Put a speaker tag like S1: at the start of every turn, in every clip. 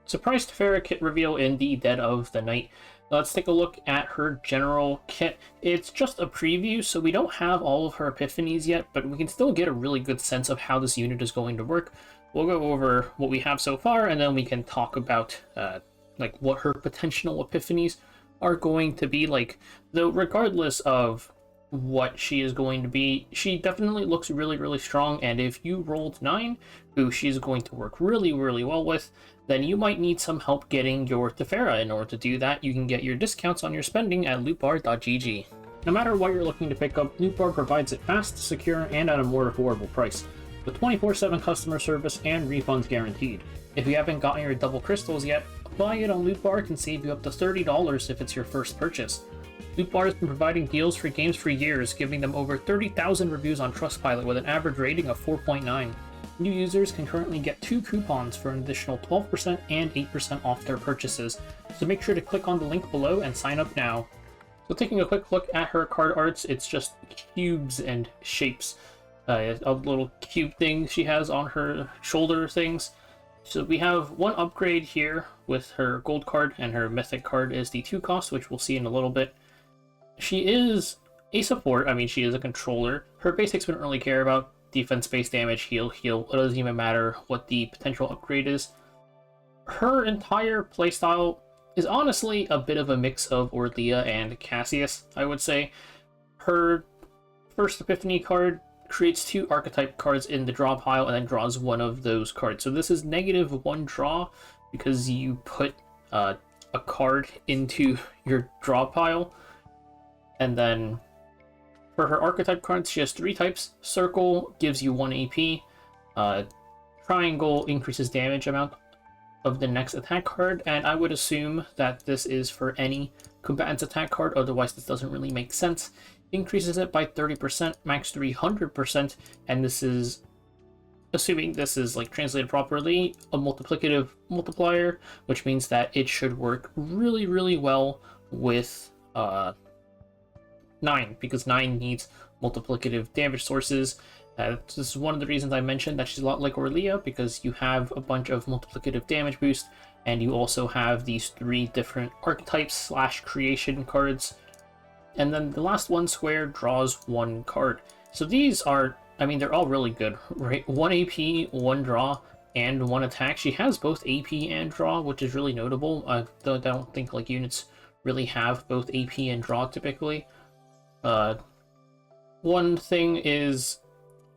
S1: Surprise Tiphera kit reveal in the dead of the night. Let's take a look at her general kit. It's just a preview, so we don't have all of her epiphanies yet, but we can still get a really good sense of how this unit is going to work. We'll go over what we have so far, and then we can talk about like what her potential epiphanies are going to be like. Though regardless of what she is going to be, she definitely looks really, really strong, and if you rolled 9, who she's going to work really, really well with, then you might need some help getting your Tiphera. In order to do that, you can get your discounts on your spending at lootbar.gg. No matter what you're looking to pick up, Loot Bar provides it fast, secure, and at a more affordable price, with 24/7 customer service and refunds guaranteed. If you haven't gotten your double crystals yet, buying it on Loot Bar can save you up to $30 if it's your first purchase. Loot Bar has been providing deals for games for years, giving them over 30,000 reviews on Trustpilot with an average rating of 4.9. New users can currently get 2 coupons for an additional 12% and 8% off their purchases, so make sure to click on the link below and sign up now. So taking a quick look at her card arts, it's just cubes and shapes. A little cube thing she has on her shoulder things. So we have one upgrade here with her gold card, and her mythic card is the 2 cost, which we'll see in a little bit. She is a support, I mean she is a controller. Her basics we don't really care about. Defense, base damage, heal, heal. It doesn't even matter what the potential upgrade is. Her entire playstyle is honestly a bit of a mix of Orlia and Cassius, I would say. Her first Epiphany card creates 2 archetype cards in the draw pile and then draws one of those cards. So this is -1 draw because you put a card into your draw pile. And then for her archetype cards, she has 3 types. Circle gives you 1 AP. Triangle increases damage amount of the next attack card, and I would assume that this is for any combatant's attack card, otherwise this doesn't really make sense. Increases it by 30%, max 300%, and this is, assuming this is like translated properly, a multiplicative multiplier, which means that it should work really, really well with 9, because 9 needs multiplicative damage sources. This is one of the reasons I mentioned that she's a lot like Orlia, because you have a bunch of multiplicative damage boost, and you also have these 3 different archetypes / creation cards. And then the last one square draws 1 card. So these are, I mean, they're all really good, right? 1 AP, 1 draw, and 1 attack. She has both AP and draw, which is really notable. I don't think like units really have both AP and draw typically. One thing is,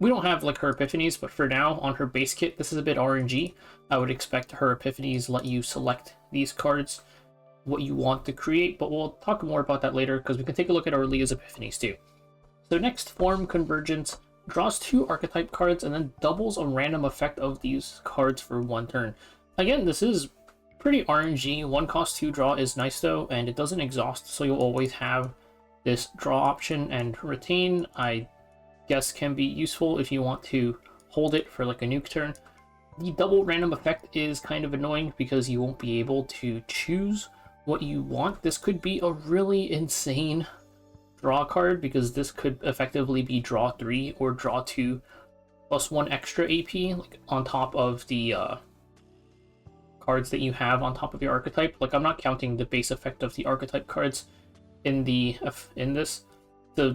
S1: we don't have like her epiphanies, but for now on her base kit, this is a bit RNG. I would expect her epiphanies let you select these cards, what you want to create, but we'll talk more about that later because we can take a look at Orlia's epiphanies too. So next, Form Convergence draws 2 archetype cards and then doubles a random effect of these cards for 1 turn. Again, this is pretty RNG. 1 cost 2 draw is nice though, and it doesn't exhaust, so you'll always have this draw option, and retain, I guess, can be useful if you want to hold it for like a nuke turn. The double random effect is kind of annoying because you won't be able to choose what you want. This could be a really insane draw card because this could effectively be draw 3 or draw 2 plus 1 extra AP, like on top of the cards that you have on top of your archetype. Like, I'm not counting the base effect of the archetype cards in this. So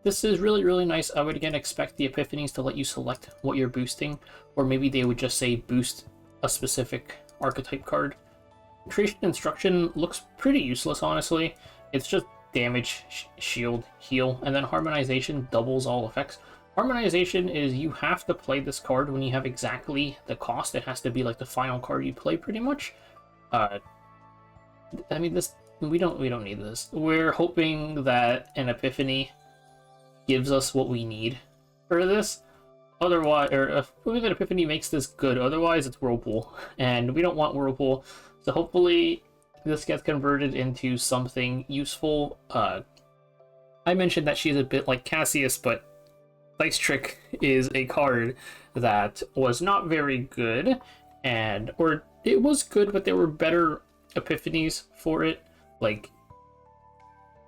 S1: this is really, really nice. I would again expect the epiphanies to let you select what you're boosting, or maybe they would just say boost a specific archetype card. Creation Instruction looks pretty useless, honestly. It's just damage, shield, heal, and then Harmonization doubles all effects. Harmonization is you have to play this card when you have exactly the cost. It has to be like the final card you play, pretty much. I mean, this we don't need this. We're hoping that an epiphany gives us what we need for this. Otherwise, or hopefully that epiphany makes this good. Otherwise, it's Whirlpool, and we don't want Whirlpool. So hopefully this gets converted into something useful. I mentioned that she's a bit like Cassius, but Dice Trick is a card that was not very good, or it was good, but there were better epiphanies for it. Like,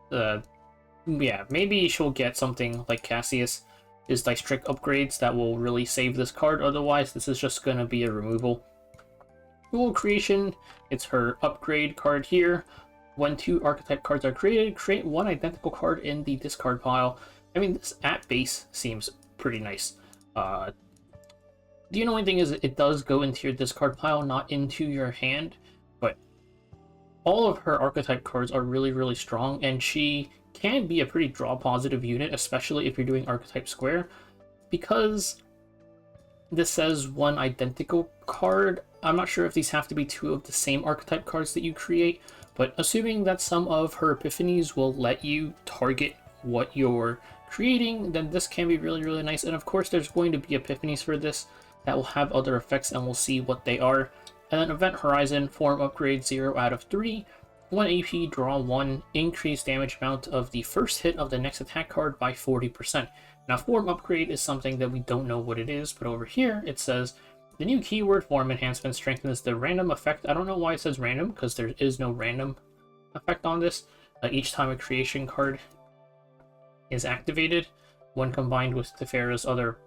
S1: yeah, maybe she'll get something like Cassius, is Dice Trick upgrades that will really save this card. Otherwise, this is just going to be a removal. dual creation. It's her upgrade card here. When 2 archetype cards are created, create 1 identical card in the discard pile. I mean, this at base seems pretty nice. The only thing is it does go into your discard pile, not into your hand, but all of her archetype cards are really, really strong, and she can be a pretty draw positive unit, especially if you're doing archetype square, because this says 1 identical card. I'm not sure if these have to be 2 of the same archetype cards that you create, but assuming that some of her epiphanies will let you target what you're creating, then this can be really, really nice. And of course, there's going to be epiphanies for this that will have other effects, and we'll see what they are. And then Event Horizon, form upgrade 0 out of 3, 1 AP, draw 1, increase damage amount of the first hit of the next attack card by 40%. Now, form upgrade is something that we don't know what it is, but over here it says the new keyword form enhancement strengthens the random effect. I don't know why it says random, because there is no random effect on this. Each time a creation card is activated, when combined with Tiphera's other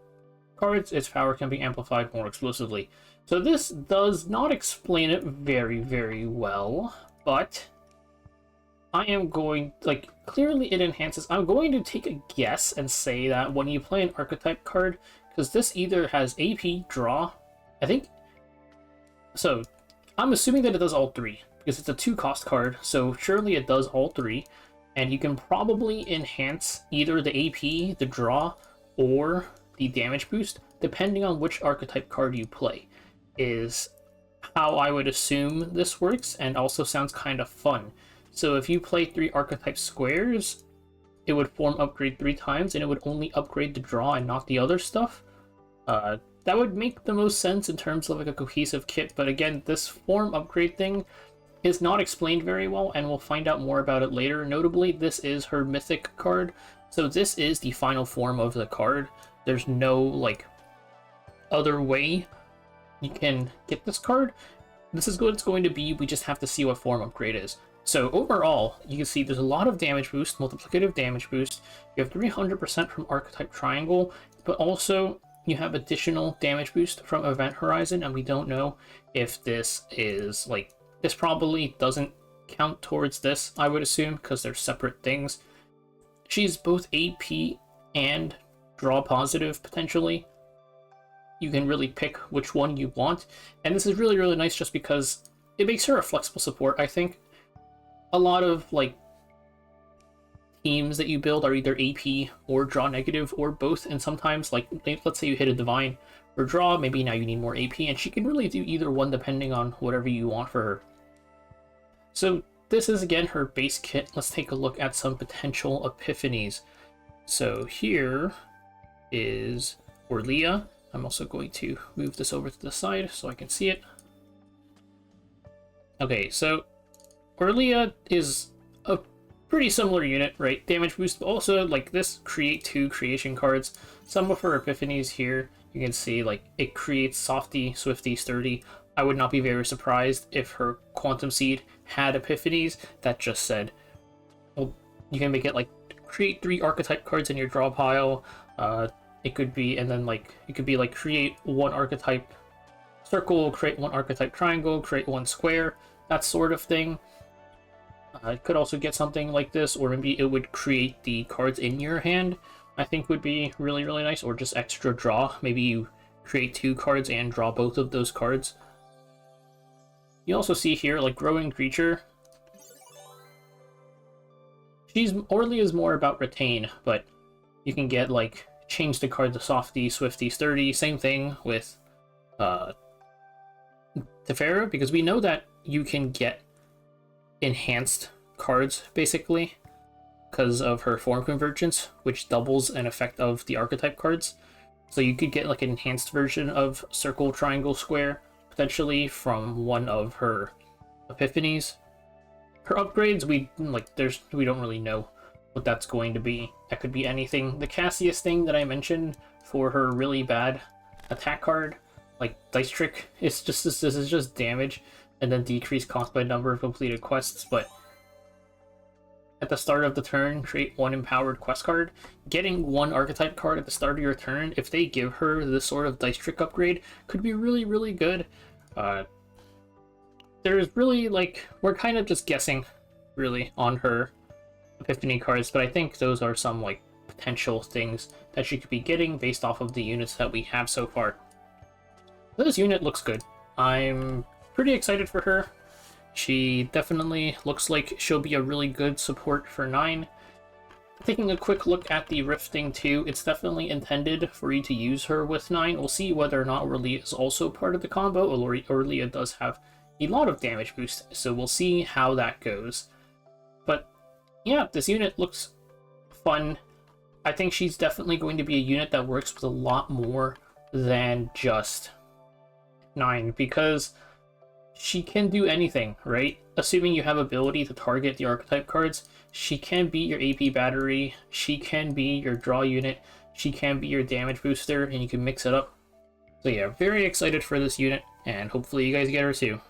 S1: cards, its power can be amplified more explosively. So this does not explain it very, very well, but I am going, like, clearly it enhances. I'm going to take a guess and say that when you play an archetype card, because this either has AP, draw, I think, so I'm assuming that it does all 3, because it's a 2-cost card, so surely it does all 3, and you can probably enhance either the AP, the draw, or the damage boost, depending on which archetype card you play, is how I would assume this works, and also sounds kind of fun. So if you play 3 archetype squares, it would form upgrade 3 times, and it would only upgrade the draw and not the other stuff. That would make the most sense in terms of like a cohesive kit, but again, this form upgrade thing is not explained very well, and we'll find out more about it later. Notably, this is her mythic card, so this is the final form of the card. There's no, like, other way you can get this card. This is what it's going to be, we just have to see what form upgrade is. So overall, you can see there's a lot of damage boost, multiplicative damage boost. You have 300% from Archetype Triangle, but also you have additional damage boost from Event Horizon, and we don't know if this is, like, this probably doesn't count towards this, I would assume, because they're separate things. She's both AP and draw positive, potentially. You can really pick which one you want, and this is really, really nice just because it makes her a flexible support, I think. A lot of, like, teams that you build are either AP or draw negative or both, and sometimes, like, let's say you hit a divine or draw, maybe now you need more AP, and she can really do either one depending on whatever you want for her. So this is, again, her base kit. Let's take a look at some potential epiphanies. So here is Orlia. I'm also going to move this over to the side so I can see it. Okay, so Orlia is a pretty similar unit, right? Damage boost, but also, like, this create 2 creation cards. Some of her epiphanies here, you can see, like, it creates Softy, Swifty, Sturdy. I would not be very surprised if her Quantum Seed had epiphanies that just said, well, you can make it, like, create 3 archetype cards in your draw pile. It could be, and then, like, it could be, like, create 1 archetype circle, create 1 archetype triangle, create 1 square, that sort of thing. It could also get something like this, or maybe it would create the cards in your hand, I think would be really, really nice, or just extra draw. Maybe you create 2 cards and draw both of those cards. You also see here, like, Growing Creature. Orly is more about retain, but you can get, like, change the card to Softy, Swifty, Sturdy. Same thing with Tiphera, because we know that you can get enhanced cards, basically, because of her form convergence, which doubles an effect of the archetype cards. So you could get, like, an enhanced version of Circle, Triangle, Square, potentially, from one of her epiphanies. Her upgrades, we don't really know what that's going to be. That could be anything. The Cassius thing that I mentioned for her really bad attack card, like Dice Trick, this is just damage, and then decrease cost by number of completed quests, but at the start of the turn, create 1 empowered quest card. Getting 1 archetype card at the start of your turn, if they give her this sort of Dice Trick upgrade, could be really, really good. there's really, like, we're kind of just guessing, really, on her Epiphany cards, but I think those are some, like, potential things that she could be getting based off of the units that we have so far. This unit looks good. I'm pretty excited for her. She definitely looks like she'll be a really good support for 9. Taking a quick look at the Rifting too, it's definitely intended for you to use her with 9. We'll see whether or not Aurelia is also part of the combo. Aurelia does have a lot of damage boost, so we'll see how that goes. But yeah, this unit looks fun. I think she's definitely going to be a unit that works with a lot more than just 9, because she can do anything, right? Assuming you have ability to target the archetype cards, she can be your AP battery, she can be your draw unit, she can be your damage booster, and you can mix it up. So yeah, very excited for this unit, and hopefully you guys get her too.